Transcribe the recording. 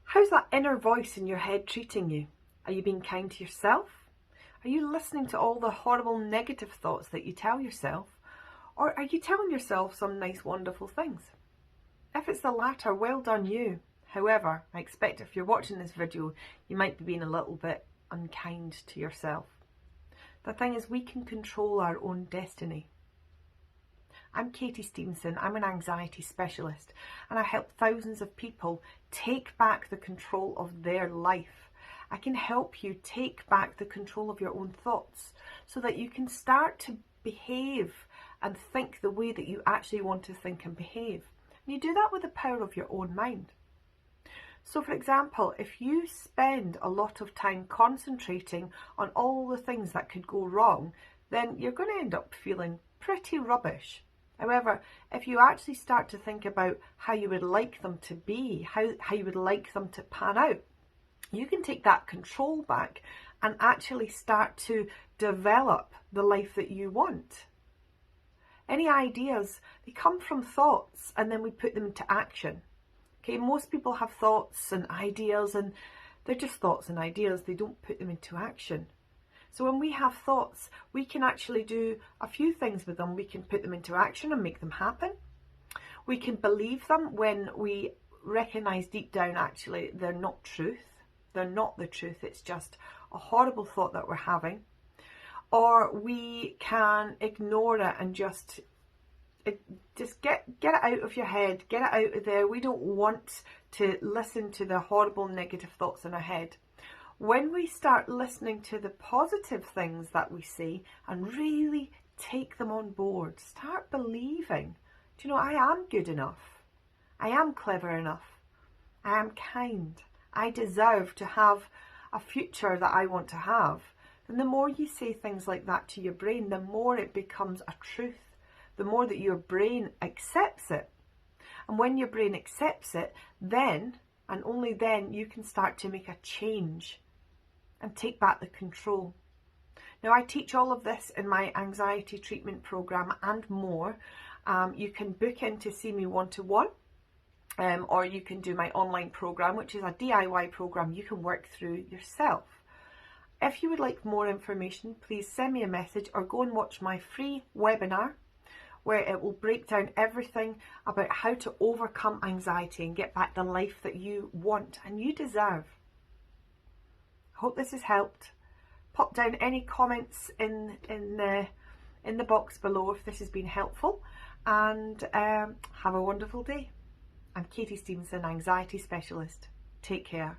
How's that inner voice in your head treating you? Are you being kind to yourself? Are you listening to all the horrible negative thoughts that you tell yourself? Or are you telling yourself some nice wonderful things? If it's the latter, well done you. However, I expect if you're watching this video, you might be being a little bit unkind to yourself. The thing is, we can control our own destiny. I'm Katy Stevenson, I'm an anxiety specialist, and I help thousands of people take back the control of their life. I can help you take back the control of your own thoughts so that you can start to behave and think the way that you actually want to think and behave. And you do that with the power of your own mind. So for example, if you spend a lot of time concentrating on all the things that could go wrong, then you're going to end up feeling pretty rubbish. However, if you actually start to think about how you would like them to be, how you would like them to pan out, you can take that control back and actually start to develop the life that you want. Any ideas, they come from thoughts and then we put them into action. Okay, most people have thoughts and ideas and they're just thoughts and ideas, they don't put them into action. So when we have thoughts, we can actually do a few things with them. We can put them into action and make them happen. We can believe them when we recognize deep down actually they're not truth. They're not the truth. It's just a horrible thought that we're having. Or we can ignore it and just get it out of your head. Get it out of there. We don't want to listen to the horrible negative thoughts in our head. When we start listening to the positive things that we see and really take them on board, start believing, do you know, I am good enough. I am clever enough. I am kind. I deserve to have a future that I want to have. And the more you say things like that to your brain, the more it becomes a truth. The more that your brain accepts it. And when your brain accepts it, then, and only then, you can start to make a change and take back the control. Now, I teach all of this in my anxiety treatment program and more. You can book in to see me one-to-one, or you can do my online program, which is a DIY program you can work through yourself. If you would like more information, please send me a message or go and watch my free webinar where it will break down everything about how to overcome anxiety and get back the life that you want and you deserve. Hope this has helped. Pop down any comments in the box below if this has been helpful, and have a wonderful day. I'm Katy Stevenson, anxiety specialist. Take care.